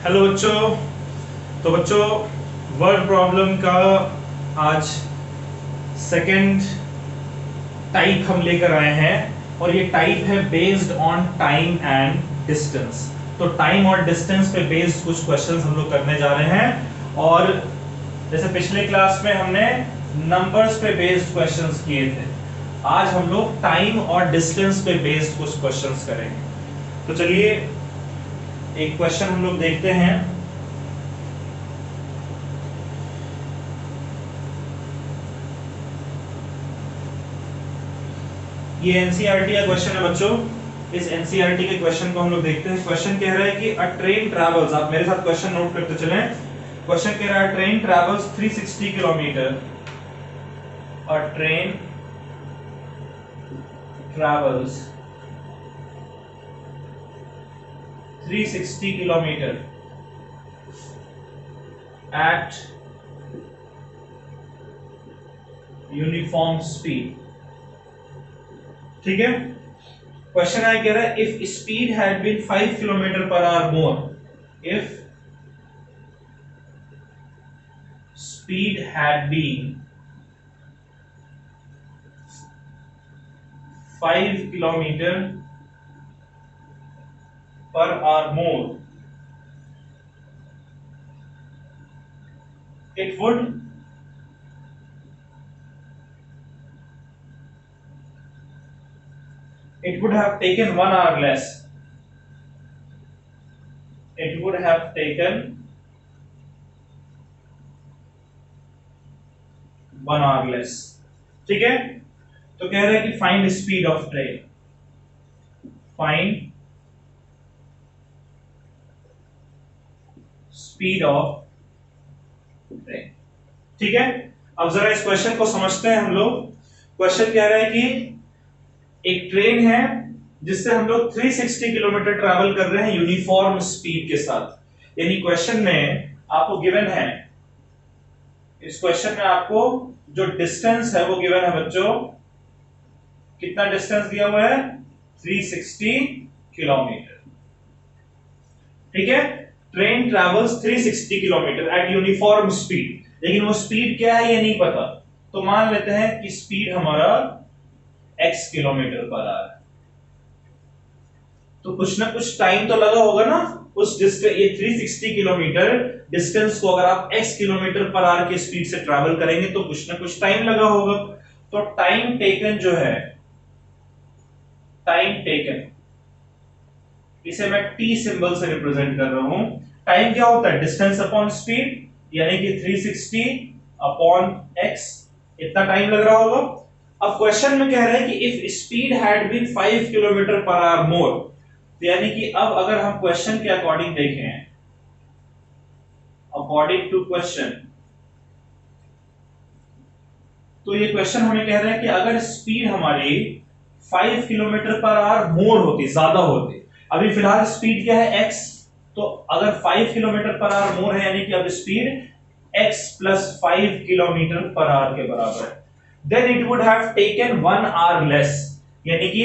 Hello बच्चों। तो बच्चों वर्ड प्रॉब्लम का आज सेकंड टाइप हम लेकर आए हैं और ये टाइप है based on time and distance. तो टाइम और डिस्टेंस पे बेस्ड कुछ क्वेश्चंस हम लोग करने जा रहे हैं और जैसे पिछले क्लास में हमने नंबर्स पे बेस्ड क्वेश्चंस किए थे, आज हम लोग टाइम और डिस्टेंस पे बेस्ड कुछ क्वेश्चंस करेंगे। तो चलिए एक क्वेश्चन हम लोग देखते हैं। ये एनसीईआरटी का क्वेश्चन है बच्चों। इस एनसीईआरटी के क्वेश्चन को हम लोग देखते हैं। क्वेश्चन कह रहा है कि अ ट्रेन ट्रैवल्स, आप मेरे साथ क्वेश्चन नोट करते चलें। क्वेश्चन कह रहा है train travels 360 kilometre. A train travels 360 kilometre at uniform speed. ठीक है। क्वेश्चन है कह रहा है if speed had been 5 kilometre per hour more, if speed had been 5 kilometre per hour more, it would have taken 1 hour less. It would have taken 1 hour less. ठीक है। तो कह रहा है कि find speed of train, find speed of train. ठीक है। अब जरा इस क्वेश्चन को समझते हैं हम लोग। क्वेश्चन कह रहा है कि एक ट्रेन है जिससे हम लोग 360 किलोमीटर ट्रैवल कर रहे हैं यूनिफॉर्म स्पीड के साथ। यानी क्वेश्चन में आपको गिवन है, इस क्वेश्चन में आपको जो डिस्टेंस है वो गिवन है बच्चों। कितना डिस्टेंस दिया हुआ है? 360 किलोमीटर। ठीक है। Train travels 360 kilometre eight uniform speed, लेकिन वो स्पीड क्या है ये नहीं पता। तो मान लेते हैं कि स्पीड हमारा x किलोमीटर पर आवर। तो कुछ ना कुछ टाइम तो लगा होगा ना उस डिस्टेंस, ये 360 किलोमीटर डिस्टेंस को अगर आप x किलोमीटर पर आवर की स्पीड से ट्रैवल करेंगे तो कुछ ना कुछ टाइम लगा होगा। तो टाइम टेकन जो है, टाइम टेकन, इसे मैं t सिंबल से रिप्रेजेंट कर रहा हूं। टाइम क्या होता है? डिस्टेंस अपॉन स्पीड, यानी कि 360 अपॉन x, इतना टाइम लग रहा होगा। अब क्वेश्चन में कह रहे हैं कि if speed had been 5 kilometre per hour more, यानी कि अब अगर हम क्वेश्चन के अकॉर्डिंग देखें, अकॉर्डिंग टू क्वेश्चन, तो ये क्वेश्चन हमें कह रहा है कि अगर स्पीड हमारी 5 किलोमीटर पर आवर मोर होती, ज्यादा होती, अभी फिलहाल स्पीड क्या है? x, तो अगर 5 किलोमीटर पर आवर मोर है यानी कि अब speed x plus 5 kilometre per our के बराबर है, then it would have taken 1 hour less, यानी कि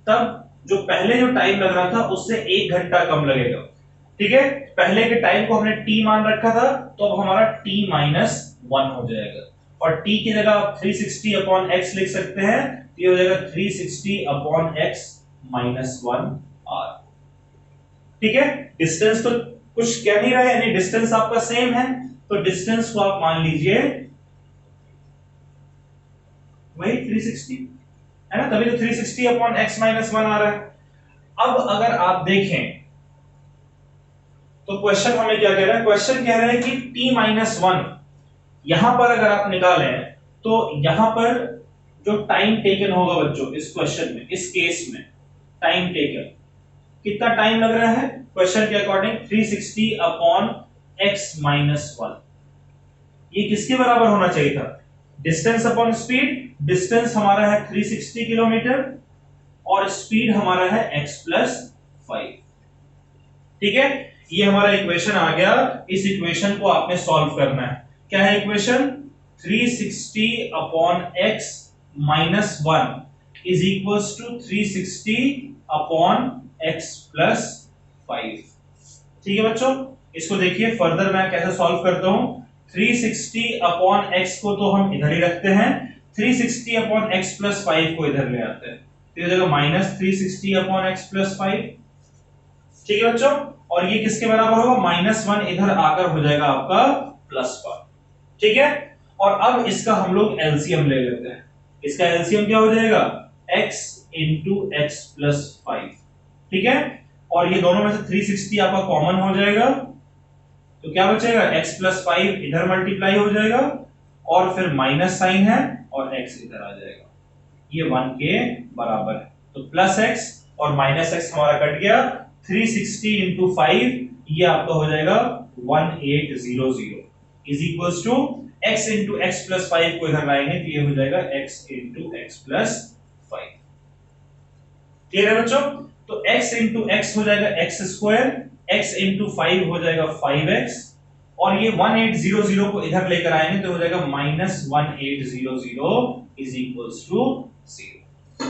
तब जो पहले जो टाइम लग रहा था उससे 1 घंटा कम लगेगा। ठीक है। पहले के टाइम को हमने t मान रखा था, तो अब हमारा t माइनस 1 हो जाएगा और t की जगह आप 360 अपॉन x लिख सकते हैं, तो ये हो जाएगा 360 अपॉन x माइनस 1 r। ठीक है। डिस्टेंस तो कुछ कह नहीं रहा है, यानी डिस्टेंस आपका सेम है, तो डिस्टेंस को आप मान लीजिए वही 360 है ना, तभी तो 360 अपॉन x माइनस 1 आ रहा है। अब अगर आप देखें तो क्वेश्चन हमें क्या कह रहा है? क्वेश्चन कह रहा है कि t माइनस 1, यहां पर अगर आप निकालें तो यहां पर जो टाइम टेकन होगा बच्चों इस क्वेश्चन में, इस केस में टाइम टेकन कितना टाइम लग रहा है? क्वेश्चन के अकॉर्डिंग 360 अपॉन x माइनस 1, ये किसके बराबर होना चाहिए था? Distance upon speed. डिस्टेंस हमारा है 360 किलोमीटर और स्पीड हमारा है x प्लस 5। ठीक है। ये हमारा इक्वेशन आ गया। इस इक्वेशन को आपने सॉल्व करना है। क्या है equation? 360 upon x minus 1 is equals to 360 upon x plus 5। ठीक है बच्चों। इसको देखिए फर्दर मैं कैसे सॉल्व करता हूं। 360 अपॉन एक्स को तो हम इधर ही रखते हैं, 360 अपॉन एक्स प्लस 5 को इधर ले आते हैं, तो ये जगह माइनस 360 अपॉन एक्स प्लस 5। ठीक है बच्चों, और ये किसके बराबर होगा, -1 इधर आकर हो जाएगा आपका +1। ठीक है, और अब इसका हम लोग एलसीएम ले लेते हैं। इसका एलसीएम क्या हो जाएगा, x इंटू एक्स प्लस 5। ठीक है, और ये दोनों में से 360 आपका कॉमन हो जाएगा, तो क्या बचेगा, x प्लस 5 इधर मल्टीप्लाई हो जाएगा, और फिर माइनस साइन है और x इधर आ जाएगा, ये 1 के बराबर है। तो प्लस x और माइनस x हमारा कट गया, 360 इंटू 5 ये आपका हो जाएगा 1800 is equals to x into x plus 5 को इधर लाएंगे तो ये हो जाएगा x into x plus 5। Clear है बच्चों, तो x इंटू एक्स हो जाएगा एक्स स्क्वायर, x इंटू 5 हो जाएगा 5x, और ये 1800 को इधर लेकर आएंगे तो हो जाएगा -1800 is equals to 0।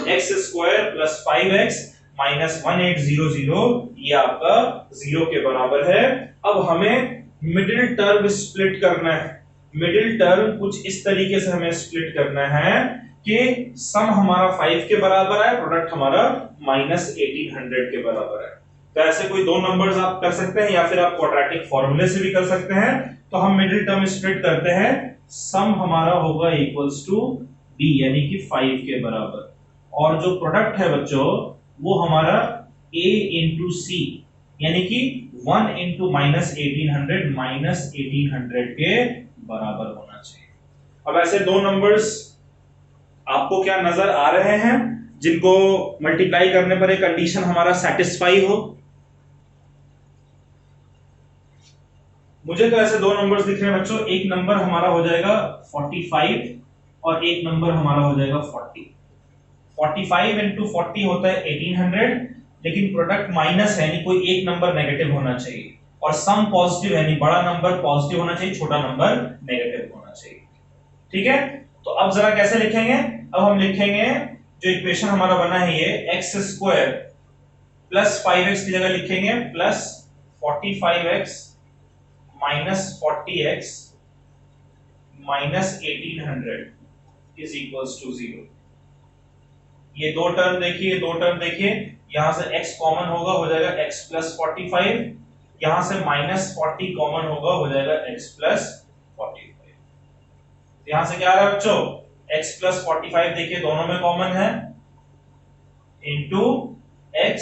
x square plus 5x minus 1800 ये आपका 0 के बराबर है। अब हमें मिडिल टर्म स्प्लिट करना है। मिडिल टर्म कुछ इस तरीके से हमें स्प्लिट करना है कि सम हमारा 5 के बराबर है, प्रोडक्ट हमारा -1800 के बराबर है। तो ऐसे कोई दो नंबर्स आप कर सकते हैं, या फिर आप क्वाड्रेटिक फॉर्मूले से भी कर सकते हैं। तो हम मिडिल टर्म स्प्लिट करते हैं, सम हमारा होगा इक्वल्स टू b यानी कि 5 के बराबर, और जो प्रोडक्ट है बच्चों वो हमारा a इंटू सी यानी कि 1 इंटू -1800 के बराबर होना चाहिए। अब ऐसे दो नंबर्स आपको क्या नजर आ रहे हैं जिनको मल्टीप्लाई करने पर एक कंडीशन हमारा सेटिस्फाई हो? मुझे तो ऐसे दो नंबर्स दिख रहे हैं बच्चों, एक नंबर हमारा हो जाएगा 45 और एक नंबर हमारा हो जाएगा 40। 45 इंटू 40 होता है 1800, लेकिन प्रोडक्ट माइनस है यानी कोई एक नंबर नेगेटिव होना चाहिए, और सम पॉजिटिव है यानी बड़ा नंबर पॉजिटिव होना चाहिए, छोटा नंबर नेगेटिव होना चाहिए। ठीक है, तो अब जरा कैसे लिखेंगे, अब हम लिखेंगे जो इक्वेशन हमारा बना है ये एक्स स्क्वायर प्लस 5x की जगह लिखेंगे plus 45x minus 40x minus 1800 is equals to 0। ये दो टर्म देखिए, दो टर्म देखिए, यहां से x कॉमन होगा हो जाएगा x प्लस 45, यहां से माइनस 40 कॉमन होगा हो जाएगा x प्लस 45। यहां से क्या आ रहा है बच्चों, x प्लस 45 देखिए दोनों में कॉमन है, इंटू x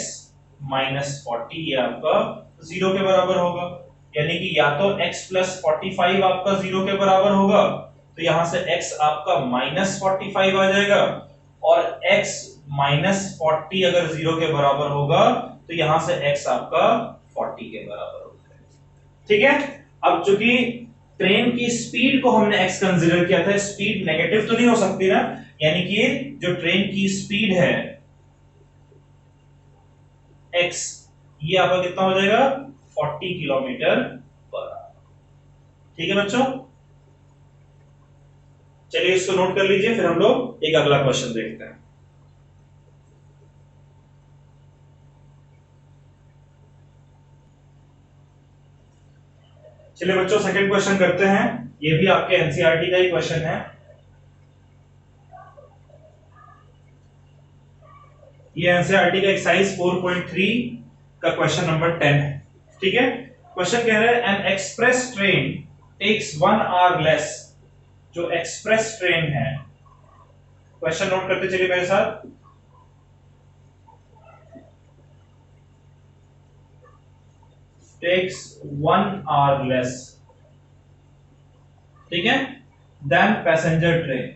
माइनस 40 ये आपका 0 के बराबर होगा, यानी कि या तो x प्लस 45 आपका 0 के बराबर होगा, तो यहां से x आपका माइनस 45 आ जाएगा, और x माइनस 40 अगर 0 के बराबर होगा तो यहां से x आपका 40 के बराबर हो जाएगा। ठीक है, अब चूंकि ट्रेन की स्पीड को हमने x कंसीडर किया था, स्पीड नेगेटिव तो नहीं हो सकती ना, यानी कि जो ट्रेन की स्पीड है x ये आपका कितना हो जाएगा 40 किलोमीटर पर आवर। ठीक है बच्चों, चलिए इसको नोट कर लीजिए, फिर हम लोग एक अगला क्वेश्चन देखते हैं। चलिए बच्चों सेकंड क्वेश्चन करते हैं, ये भी आपके एनसीईआरटी का ही क्वेश्चन है। ये एनसीईआरटी का एक्सरसाइज 4.3 का क्वेश्चन नंबर 10 है। ठीक है, क्वेश्चन कह रहा है an express train takes 1 hour less. जो एक्सप्रेस ट्रेन है, क्वेश्चन नोट करते चलिए मेरे साथ, टेक्स 1 आवर लेस, ठीक है, then passenger train.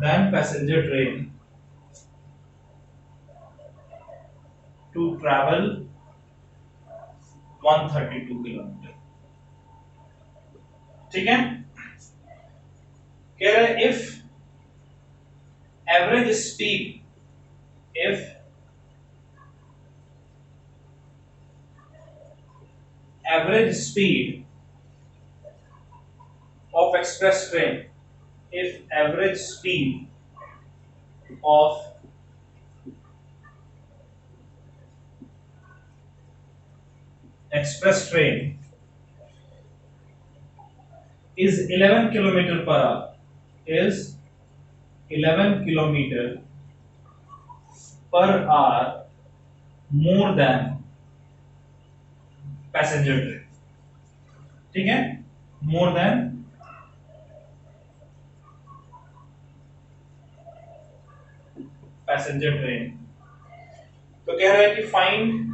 Then passenger train to travel 132 kilometre. ठीक है, कह रहे if average speed of express train, if average speed of express train is 11 kilometer per hour, is 11 kilometer per hour more than passenger train, ठीक है, more than passenger train. तो कह रहा है कि फाइंड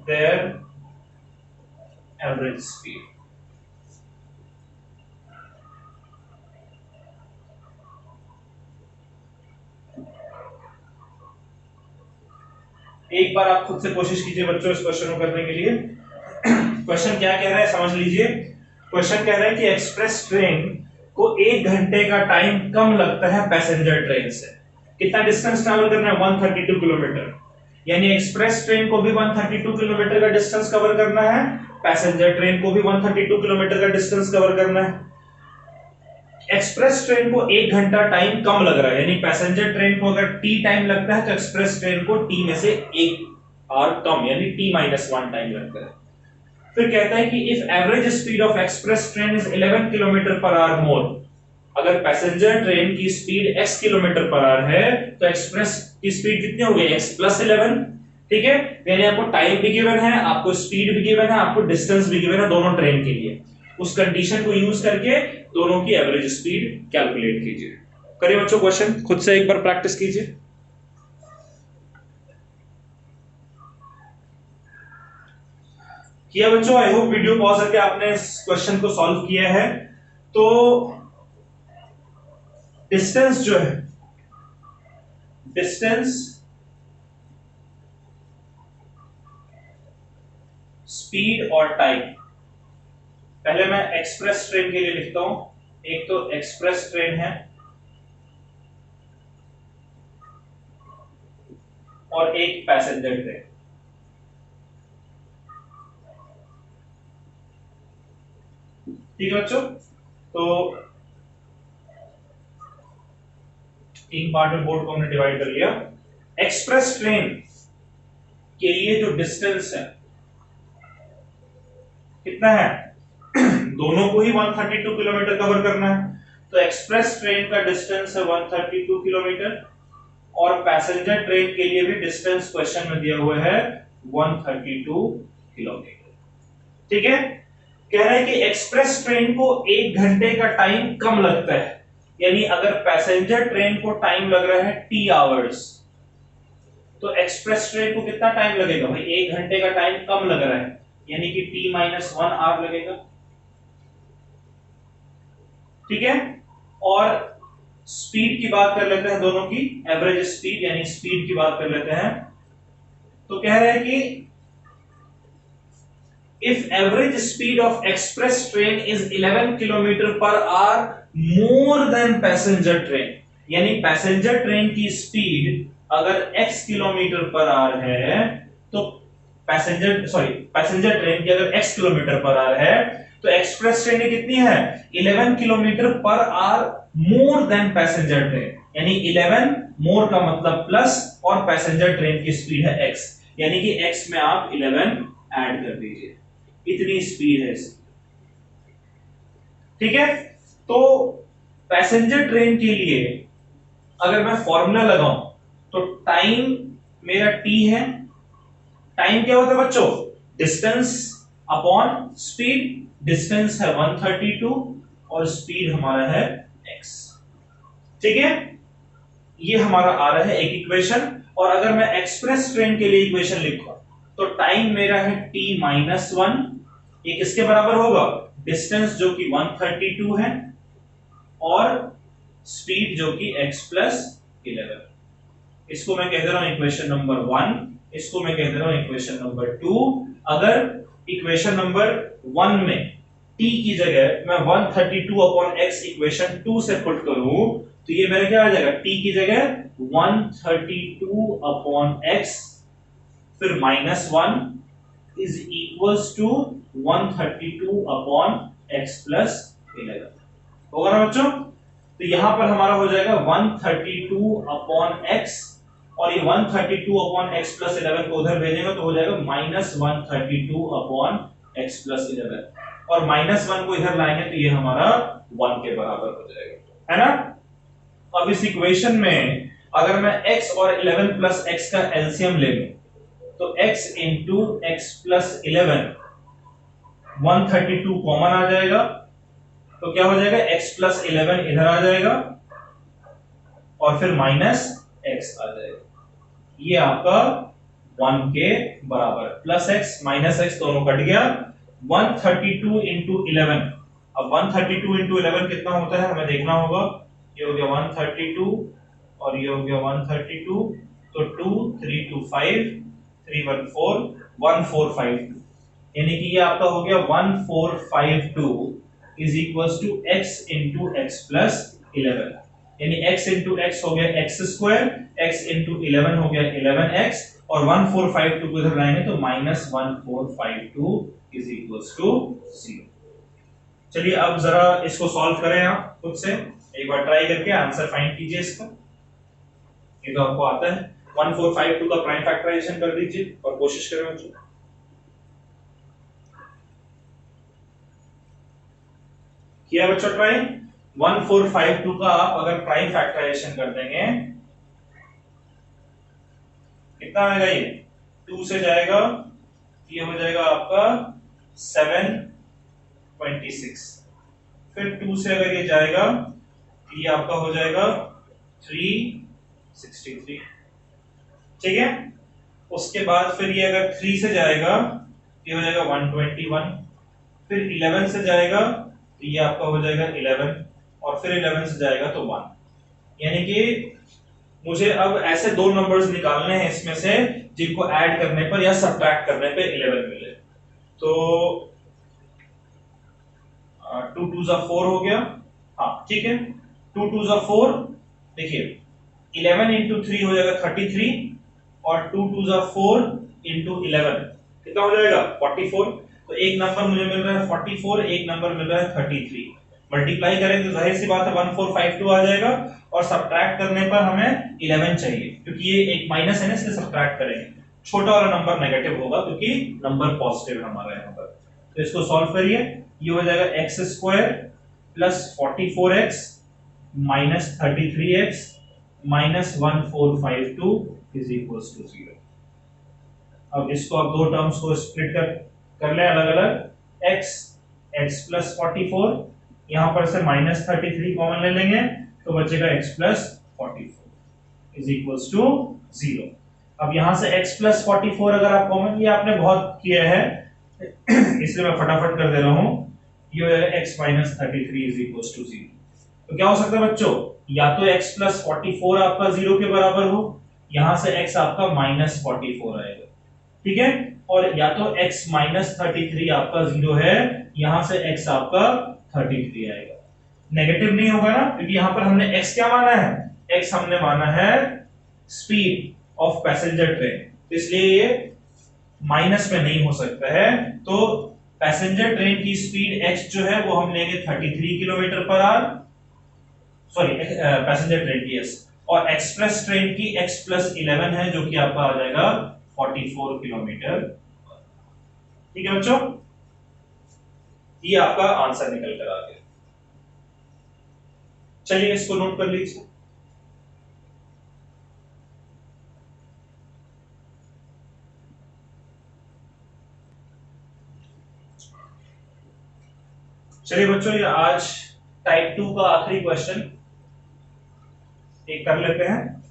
देयर एवरेज स्पीड। एक बार आप खुद से कोशिश कीजिए बच्चों इस क्वेश्चन को करने के लिए। क्वेश्चन क्या कह रहा है समझ लीजिए। क्वेश्चन कह रहा है कि एक्सप्रेस ट्रेन को 1 घंटे का टाइम कम लगता है पैसेंजर ट्रेन से। कितना डिस्टेंस ट्रैवल करना है? 132 किलोमीटर। यानी एक्सप्रेस ट्रेन को भी 132 किलोमीटर का डिस्टेंस कवर करना है, पैसेंजर ट्रेन को भी 132 किलोमीटर का डिस्टेंस कवर करना है। एक्सप्रेस ट्रेन को 1 घंटा टाइम कम लग रहा है, यानी पैसेंजर ट्रेन को अगर टी टाइम लगता है तो एक्सप्रेस ट्रेन को टी में से 1 आवर कम यानी t-1 टाइम लगता है। फिर कहता है कि if average speed of express train is 11 kilometre per hour more, अगर पैसेंजर ट्रेन की speed x kilometre per hour है तो एक्सप्रेस की स्पीड कितनी होगी? x + 11, ठीक है। यानी आपको टाइम भी गिवन है, आपको स्पीड भी गिवन है, आपको डिस्टेंस भी गिवन है दोनों ट्रेन के लिए। उस कंडीशन को यूज करके दोनों की एवरेज स्पीड कैलकुलेट कीजिए। करिए बच्चों क्वेश्चन खुद से एक बार प्रैक्टिस कीजिए। किया बच्चों? आई होप वीडियो पॉज करके आपने इस क्वेश्चन को सॉल्व किया है। तो डिस्टेंस जो है, डिस्टेंस, स्पीड और टाइम, पहले मैं एक्सप्रेस ट्रेन के लिए लिखता हूं। एक तो एक्सप्रेस ट्रेन है और एक पैसेंजर ट्रेन। ठीक है बच्चों, तो 3 पार्ट में बोर्ड को हमने डिवाइड कर लिया। एक्सप्रेस ट्रेन के लिए जो डिस्टेंस है कितना है? दोनों को ही 132 किलोमीटर कवर करना है, तो एक्सप्रेस ट्रेन का डिस्टेंस है 132 किलोमीटर और पैसेंजर ट्रेन के लिए भी डिस्टेंस क्वेश्चन में दिया हुआ है 132 किलोमीटर। ठीक है, कह रहा है कि एक्सप्रेस ट्रेन को 1 घंटे का टाइम कम लगता है, यानी अगर पैसेंजर ट्रेन को टाइम लग रहा है t आवर्स, तो एक्सप्रेस ट्रेन को कितना टाइम लगेगा भाई? 1 घंटे का टाइम कम लग रहा है, यानी कि t-1 आवर लगेगा। ठीक है, और स्पीड की बात कर लेते हैं, दोनों की एवरेज स्पीड यानी स्पीड की बात कर लेते हैं। तो कह रहे हैं कि if average speed of express train is 11 kilometre per hour more than passenger train, यानी पैसेंजर ट्रेन की स्पीड अगर x किलोमीटर पर आवर है तो पैसेंजर ट्रेन की अगर x किलोमीटर पर आवर है तो एक्सप्रेस ट्रेन कितनी है? 11 kilometre per hour more than passenger train, यानी 11 मोर का मतलब प्लस और पैसेंजर ट्रेन की स्पीड है x, यानी कि x में आप 11 ऐड कर दीजिए, इतनी स्पीड है इसकी। ठीक है, तो पैसेंजर ट्रेन के लिए अगर मैं फॉर्मूला लगाऊं तो टाइम मेरा t है। टाइम क्या होता है बच्चों? Distance upon speed. डिस्टेंस है 132 और स्पीड हमारा है x। ठीक है, ये हमारा आ रहा है एक इक्वेशन। और अगर मैं एक्सप्रेस ट्रेन के लिए इक्वेशन लिखूं तो टाइम मेरा है t-1, ये किसके बराबर होगा? डिस्टेंस जो कि 132 है और स्पीड जो कि x + 11। इसको मैं कह दे रहा हूं इक्वेशन नंबर 1, इसको मैं कह दे रहा हूं इक्वेशन नंबर 2। अगर इक्वेशन नंबर 1 में t की जगह मैं 132/x इक्वेशन 2 से पुट करूं तो ये मेरा क्या आ जाएगा? t की जगह 132/x फिर -1 इज इक्वल्स टू 132/x + 11 होगा ना बच्चों? तो तो यहां पर हमारा हो जाएगा 132 अपॉन एक्स, और ये 132 अपॉन एक्स प्लस 11 को उधर भेजेंगे तो हो जाएगा माइनस 132 अपॉन एक्स प्लस 11, और माइनस 1 को इधर लाएंगे तो ये हमारा 1 के बराबर हो जाएगा, है ना। अब इस इक्वेशन में अगर मैं x और 11 प्लस x का एलसीएम ले लूं तो x into x plus 11 132 common आ जाएगा, तो क्या हो जाएगा x प्लस 11 इधर आ जाएगा और फिर माइनस x आ जाएगा, ये आपका 1 के बराबर, प्लस x माइनस x दोनों कट गया। 132 इंटू 11, अब 132 इंटू 11 कितना होता है हमें देखना होगा, ये हो गया 132 और ये हो गया 132, तो 2 3 2 5 3 1 4 1452, यानी कि ये आपका हो गया 1452 is equals to x into x plus 11, यानी x इंटू एक्स हो गया एक्स स्क्वायर, x इंटू 11 हो गया 11x, और 1452 को इधर लाएंगे तो माइनस 1452 इज इक्वल्स टू 0। चलिए अब जरा इसको सॉल्व करें आप खुद से, एक बार ट्राई करके आंसर फाइंड कीजिए इसका, ये तो आपको आता है। 1452 का प्राइम फैक्टराइजेशन कर दीजिए और कोशिश करें बच्चों। किया बच्चों ट्राई? 1452 का आप अगर प्राइम फैक्टराइजेशन कर देंगे कितना आएगा, ये 2 से जाएगा, ये हो जाएगा आपका 726, फिर 2 से अगर ये जाएगा ये आपका हो जाएगा 363, ठीक है। उसके बाद फिर ये अगर 3 से जाएगा ये हो जाएगा 121, फिर 11 से जाएगा तो ये आपका हो जाएगा 11, और फिर 11 से जाएगा तो 1, यानी कि मुझे अब ऐसे दो नंबर्स निकालने हैं इसमें से जिनको ऐड करने पर या सब्ट्रैक्ट करने पे 11 मिले। तो 2 2 जा 4 हो गया, हाँ ठीक है, 2 2 जा 4, देखिए 11 इंटू 3 हो जाएगा 33, और 2 2 जा 4 इंटू 11 कितना हो जाएगा 44, तो एक नंबर मुझे मिल रहा है 44, एक नंबर मिल रहा है 33, मल्टीप्लाई करें तो जाहिर सी बात है 1452 आ जाएगा, और सब्ट्रैक्ट करने पर हमें 11 चाहिए, क्योंकि ये एक माइनस है ना इसलिए सब्ट्रैक्ट करेंगे, छोटा वाला नंबर नेगेटिव होगा क्योंकि नंबर पॉजिटिव है हमारा यहाँ पर। तो इसको सॉल्व करिए, ये हो जाएगा x square plus 44x minus 33x minus 1452 is equals to 0। अब इसको आप दो टर्म्स को स्प्लिट कर लें अलग अलग, x x प्लस 44, यहां पर से माइनस 33 कॉमन ले लेंगे तो बचेगा x plus 44 is equals to 0। अब यहां से x प्लस 44 अगर आप कॉमन, ये आपने बहुत किया है इसलिए मैं फटाफट कर दे रहा हूं, ये हो जाएगा x minus 33 is equals to 0। तो क्या हो सकता है बच्चों, या तो x प्लस 44 आपका 0 के बराबर हो, यहां से x आपका माइनस 44 आएगा, ठीक है, और या तो x माइनस 33 आपका 0 है, यहां से x आपका 33 आएगा। नेगेटिव नहीं होगा ना, क्योंकि यहां पर हमने x क्या माना है, x हमने माना है स्पीड ऑफ पैसेंजर ट्रेन, इसलिए ये माइनस में नहीं हो सकता है। तो पैसेंजर ट्रेन की स्पीड x जो है वो हम लेंगे 33 kilometre per our, sorry passenger train की s, और एक्सप्रेस ट्रेन की x प्लस 11 है जो कि आपका आ जाएगा 44 किलोमीटर, ठीक है बच्चों, ये आपका आंसर निकल कर आ गया। चलिए इसको नोट कर लीजिए। चलिए बच्चों, ये आज टाइप 2 का आखिरी क्वेश्चन एक कर लेते हैं।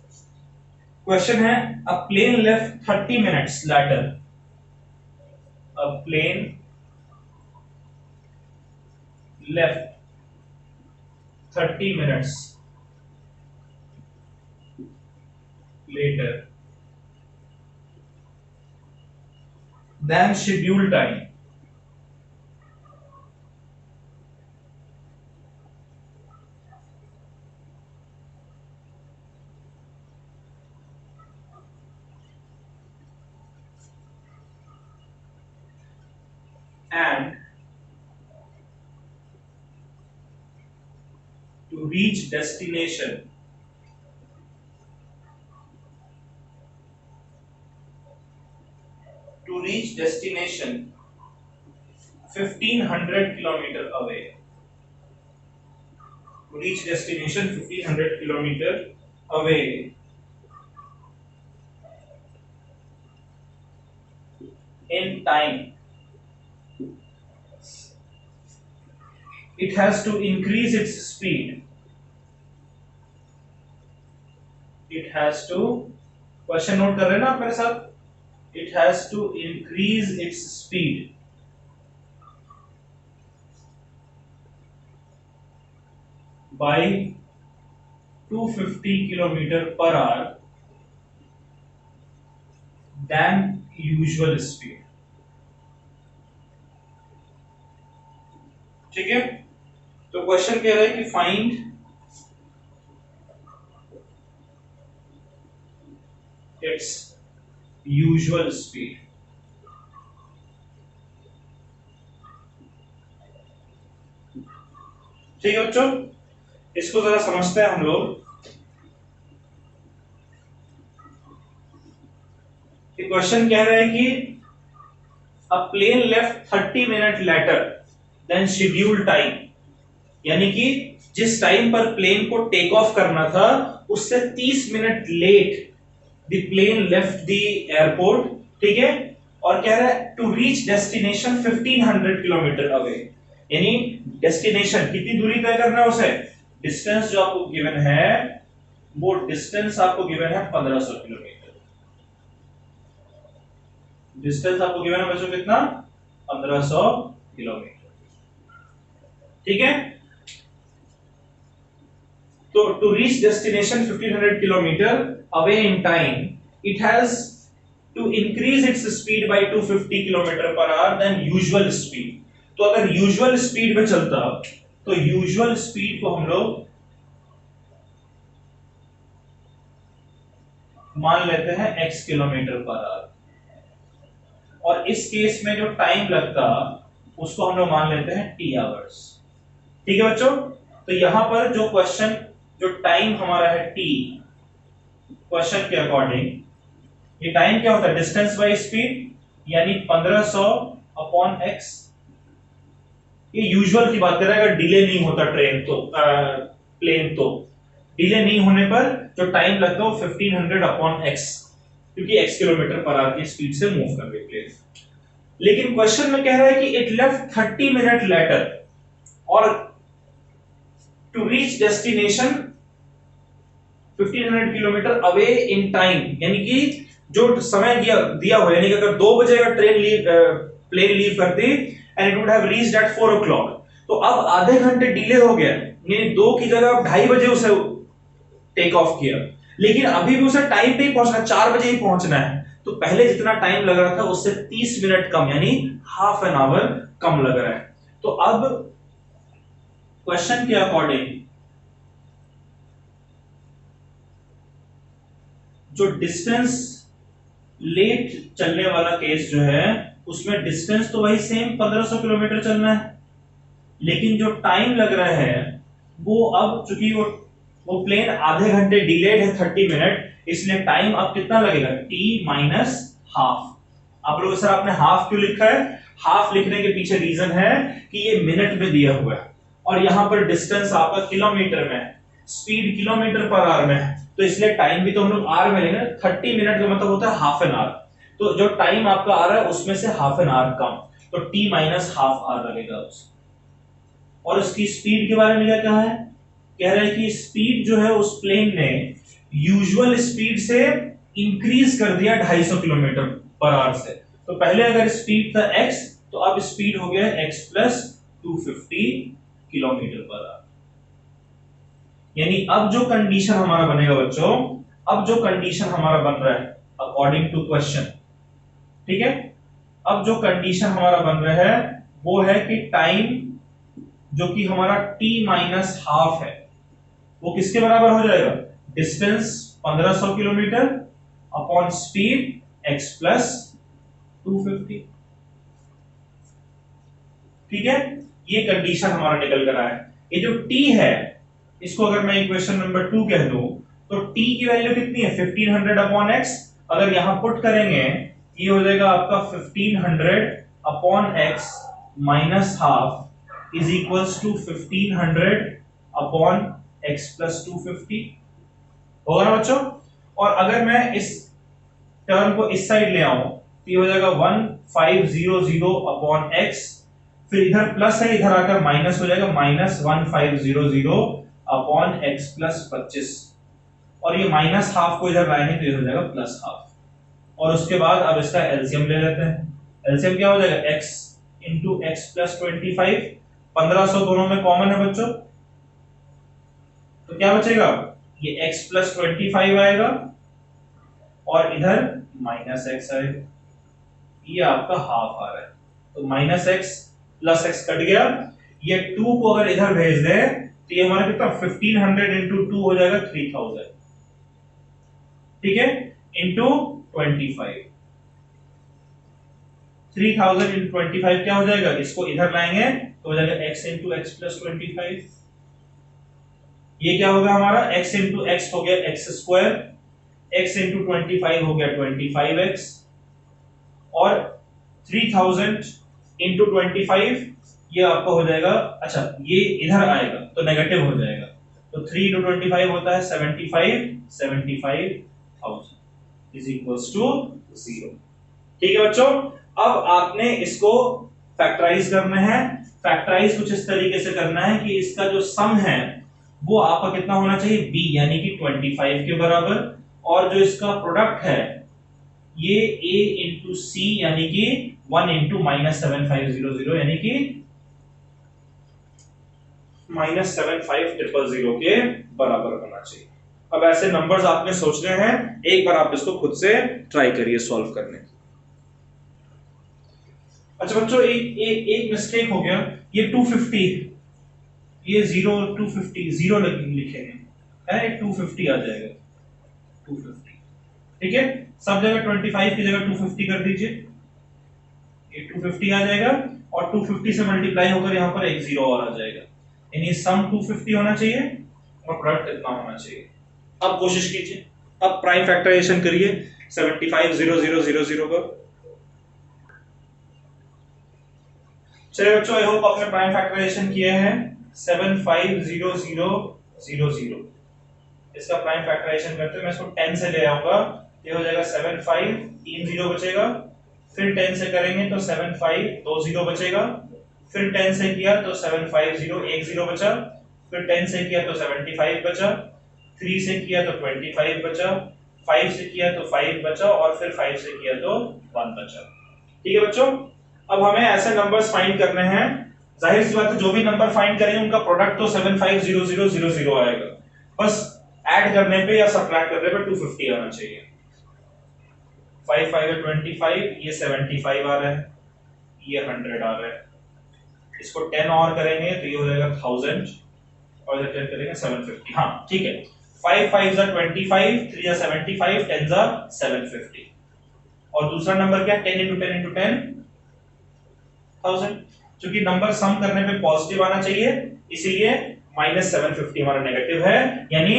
क्वेश्चन है, अ plane left 30 minutes letter, a plane left 30 minutes later than scheduled time, and to reach destination to reach destination 1500 kilometer away. To reach destination 1500 kilometer away in time, it has to increase its speed. It has to, question note कर रहे हैं ना आप मेरे साथ? It has to increase its speed by 250 kilometer per hour than usual speed. ठीक है, तो क्वेश्चन कह रहा है कि फाइंड इट्स यूजुअल स्पीड। ठीक है बच्चों, इसको जरा समझते हैं हम लोग। क्वेश्चन कह रहे हैं कि a plane left 30 minute later than scheduled time, यानी कि जिस टाइम पर प्लेन को टेक ऑफ करना था उससे 30 minute late the plane left the airport. ठीक है, और कह रहा है to reach destination 1500 kilometre away, यानी डेस्टिनेशन कितनी दूरी तय करना है उसे। डिस्टेंस जो आपको गिवन है वो डिस्टेंस आपको गिवन है 1500 किलोमीटर। डिस्टेंस आपको गिवन है बच्चों कितना, 1500 किलोमीटर। ठीक है, तो to reach destination 1500 kilometre away in time, it has to increase its speed by 250 kilometre per hour then usual speed. तो अगर यूजुअल स्पीड में चलता तो यूजुअल स्पीड को हम लोग मान लेते हैं x किलोमीटर पर आवर, और इस केस में जो टाइम लगता उसको हम लोग मान लेते हैं t आवर्स। ठीक है बच्चों, तो यहां पर जो क्वेश्चन, जो टाइम हमारा है t, क्वेश्चन के अकॉर्डिंग ये टाइम क्या होता है, डिस्टेंस बाय स्पीड, यानी 1500 अपॉन x। ये यूजुअल की बात कर रहा है, अगर डिले नहीं होता ट्रेन तो प्लेन, तो डिले नहीं होने पर जो टाइम लगता है वो 1500 अपॉन x, क्योंकि x किलोमीटर पर आवर की स्पीड से मूव कर रही प्लेन। लेकिन क्वेश्चन में कह रहा है कि इट लेफ्ट 30 मिनट लेटर और to reach destination 1500 kilometre away in time, यानी कि जो समय दिया हुआ है, यानी कि अगर 2 बजे अगर प्लेन लीव करती and it would have reached eight 4 o'clock, तो अब आधे घंटे डिले हो गया, यानी 2 की जगह 2:30 बजे उसे टेक ऑफ किया, लेकिन अभी भी उसे टाइम पे ही पहुंचना, 4 बजे ही पहुंचना है। तो पहले जितना टाइम लग रहा था उससे 30 मिनट कम, यानी हाफ एन आवर कम लग रहा है। तो अब क्वेश्चन के अकॉर्डिंग जो डिस्टेंस लेट चलने वाला केस जो है उसमें डिस्टेंस तो वही सेम 1500 किलोमीटर चलना है, लेकिन जो टाइम लग रहा है वो अब चूंकि वो प्लेन आधे घंटे डिलेड है 30 मिनट, इसलिए टाइम अब कितना लगेगा, t माइनस हाफ। आप लोग सर आपने हाफ क्यों लिखा है, हाफ लिखने के पीछे रीजन है कि ये मिनट में दिया हुआ है और यहां पर डिस्टेंस आपका किलोमीटर में है, स्पीड किलोमीटर पर आवर में है, तो इसलिए टाइम भी तो हम लोग आर में लेंगे। 30 मिनट का मतलब होता है हाफ एन आवर, तो जो टाइम आपका आ रहा है उसमें से हाफ एन आवर कम, तो t माइनस हाफ आवर लगेगा उस। और उसकी स्पीड के बारे में क्या कहा है, कह रहा है कि स्पीड जो है उस प्लेन ने यूजुअल स्पीड से इंक्रीज कर दिया 250 किलोमीटर पर आवर से। तो पहले अगर स्पीड था x, तो अब स्पीड हो गया x plus 250 kilometre per our. यानी अब जो कंडीशन हमारा बनेगा बच्चों, अब जो कंडीशन हमारा बन रहा है अकॉर्डिंग टू क्वेश्चन, ठीक है, अब जो कंडीशन हमारा बन रहा है वो है कि टाइम जो कि हमारा t माइनस हाफ है वो किसके बराबर हो जाएगा, distance 1500 kilometre upon speed x plus 250। ठीक है, ये कंडीशन हमारा निकल कर आया है। ये जो t है इसको अगर मैं इक्वेशन नंबर 2 कह दूं तो t की वैल्यू कितनी है 1500 अपॉन x। अगर यहां पुट करेंगे ये हो जाएगा आपका 1500 upon x minus half is equals to 1500 upon x plus 250 होगा ना बच्चों। और अगर मैं इस टर्म को इस साइड ले आऊं तो ये हो जाएगा 1500 अपॉन x, फिर इधर प्लस है इधर आकर माइनस हो जाएगा माइनस 1500 अपॉन x प्लस 25, और ये माइनस हाफ को इधर लाएंगे तो ये हो जाएगा प्लस हाफ। और उसके बाद अब इसका एलसीएम ले लेते हैं। एलसीएम क्या हो जाएगा x इंटू एक्स प्लस 25, 1500 दोनों में कॉमन है बच्चों, तो क्या बचेगा ये x प्लस 25 आएगा और इधर माइनस x आएगा, ये आपका हाफ आ रहा है। तो minus x plus x cut गया, ये 2 को अगर इधर भेज दें तो ये हमारा कितना 1500 इंटू 2 हो जाएगा 3000, ठीक है, इंटू 25। 3000 इंटू 25 क्या हो जाएगा, इसको इधर लाएंगे तो हो जाएगा x इंटू एक्स प्लस 25। ये क्या होगा हमारा x इंटू एक्स हो गया एक्स स्क्वायर, x इंटू 25 हो गया 25x, और 3000 इंटू 25 ये आपका हो जाएगा, अच्छा ये इधर आएगा तो नेगेटिव हो जाएगा, तो 3 इंटू 25 होता है 75,000 इज इक्वल्स टू 0। ठीक है बच्चों, अब आपने इसको फैक्टराइज करना है। फैक्टराइज कुछ इस तरीके से करना है कि इसका जो सम है वो आपका कितना होना चाहिए b यानी कि 25 के बराबर, और जो इसका प्रोडक्ट है ये a इंटू सी यानी कि 1 इंटू माइनस 7500 यानी कि माइनस 75,000 के बराबर होना चाहिए। अब ऐसे नंबर्स आपने सोचने हैं, एक बार आप इसको खुद से ट्राई करिए सॉल्व करने की। अच्छा बच्चों एक मिस्टेक हो गया, ये 250, ये 0 250 0 लिखेंगे है, 250 आ जाएगा 250, ठीक है, सब जगह 25 की जगह 250 कर दीजिए, ये 250 आ जाएगा और 250 से मल्टीप्लाई होकर यहाँ पर एक 0 और आ जाएगा, यानी सम 250 होना चाहिए और प्रोडक्ट इतना होना चाहिए। अब कोशिश कीजिए, अब प्राइम फैक्टराइजेशन करिए 75,000 का। चलिए बच्चों, आई होप आपने प्राइम फैक्टराइजेशन किया है 75,000। इसका प्राइम फैक्टराइजेशन करते हैं, मैं इसको 10 से ले आऊंगा, ये हो जाएगा 75, 3 0 बचेगा, फिर 10 से करेंगे तो 75 2 0 बचेगा, फिर 10 से किया तो 750 1 0 बचा, फिर 10 से किया तो 75 बचा, 3 से किया तो 25 बचा, 5 से किया तो 5 बचा, और फिर 5 से किया तो 1 बचा। ठीक है बच्चों, अब हमें ऐसे नंबर्स फाइंड करने हैं। जाहिर सी बात है जो भी नंबर फाइंड करेंगे उनका प्रोडक्ट तो 75,000 आएगा, बस ऐड करने पे या सब्ट्रैक्ट करने पे 250 आना चाहिए। 5 5 है 25, ये 75 आ रहा है, ये 100 आ रहा है, इसको 10 और करेंगे तो ये हो जाएगा 1000, और इधर 10 करेंगे 750। हाँ ठीक है, 5 5 जा 25, 3 जा 75, 10 जा 750, और दूसरा नंबर क्या 10 into 10 into 10,000। क्योंकि नंबर सम करने पे पॉजिटिव आना चाहिए, इसीलिए -750 हमारा नेगेटिव है, यानी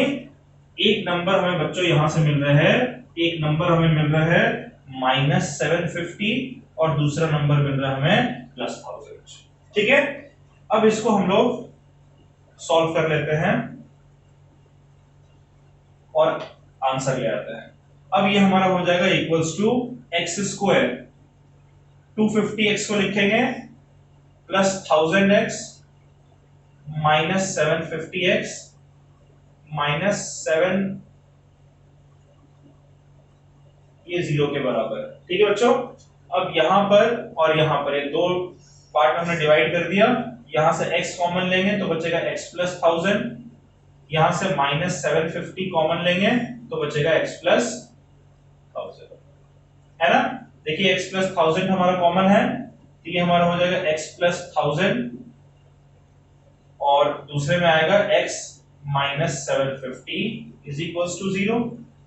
एक नंबर हमें बच्चों यहां से मिल रहा है, एक नंबर हमें मिल रहा है -750 और दूसरा नंबर मिल रहा है हमें +1000। ठीक है, अब इसको हम लोग सॉल्व कर लेते हैं और आंसर ले आते हैं। अब ये हमारा हो जाएगा equals to x square, 250x को लिखेंगे plus 1000x minus 750x minus 7, ये 0 के बराबर है। ठीक है बच्चों, अब यहां पर और यहां पर एक दो पार्ट हमने डिवाइड कर दिया, यहां से x कॉमन लेंगे तो बचेगा x प्लस 1000, यहां से माइनस 750 कॉमन लेंगे तो बचेगा x प्लस 1000, है ना। देखिए x प्लस 1000 हमारा कॉमन है, तो ये हमारा हो जाएगा x प्लस 1000 और दूसरे में आएगा x minus 750 is equals to 0।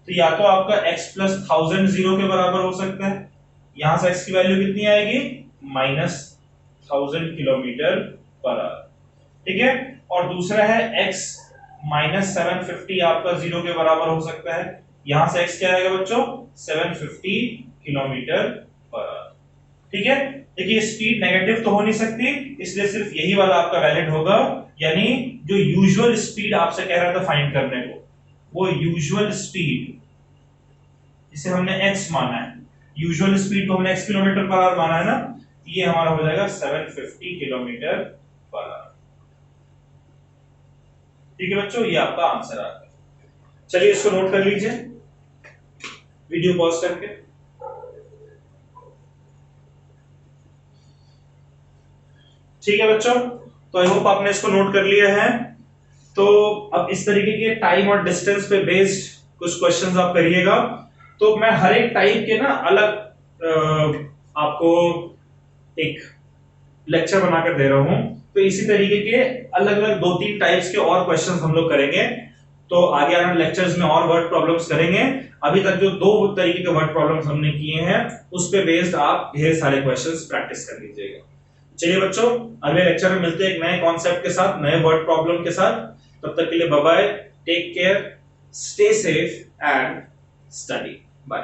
तो या तो आपका x प्लस 1000 0 के बराबर हो सकता है, यहां से x की वैल्यू कितनी आएगी -1000 किलोमीटर पर आवर, ठीक है, और दूसरा है x -750 आपका 0 के बराबर हो सकता है। यहां से x क्या आएगा बच्चों, 750 किलोमीटर पर आवर। ठीक है, देखिए स्पीड नेगेटिव तो हो नहीं सकती, इसलिए सिर्फ यही वाला आपका वैलिड होगा, यानी जो यूजुअल स्पीड आपसे कह रहा था फाइंड करने को, वो यूजुअल स्पीड जिसे हमने x माना है, यूजुअल स्पीड को हमने x किलोमीटर पर आवर माना है ना, ये हमारा हो जाएगा 750 किलोमीटर पर आवर। ठीक है बच्चों, ये आपका आंसर आ गया। चलिए इसको नोट कर लीजिए वीडियो पॉज करके। ठीक है बच्चों, तो आई होप आपने इसको नोट कर लिया है। तो अब इस तरीके के टाइम और डिस्टेंस पे बेस्ड कुछ क्वेश्चंस आप करिएगा। तो मैं हर एक टाइप के ना अलग आपको एक लेक्चर बनाकर दे रहा हूं, तो इसी तरीके के अलग अलग 2-3 टाइप्स के और क्वेश्चंस हम लोग करेंगे। तो आगे आने वाले लेक्चर्स में और वर्ड प्रॉब्लम्स करेंगे। अभी तक जो 2 तरीके के वर्ड प्रॉब्लम्स हमने किए हैं, उस पे बेस्ड आप ढेर सारे क्वेश्चंस प्रैक्टिस कर लीजिएगा। चलिए बच्चों, अगले लेक्चर में मिलते हैं एक नए कॉन्सेप्ट के साथ, नए वर्ड प्रॉब्लम के साथ। तब तक के लिए bye bye, take care, stay safe and study. Bye.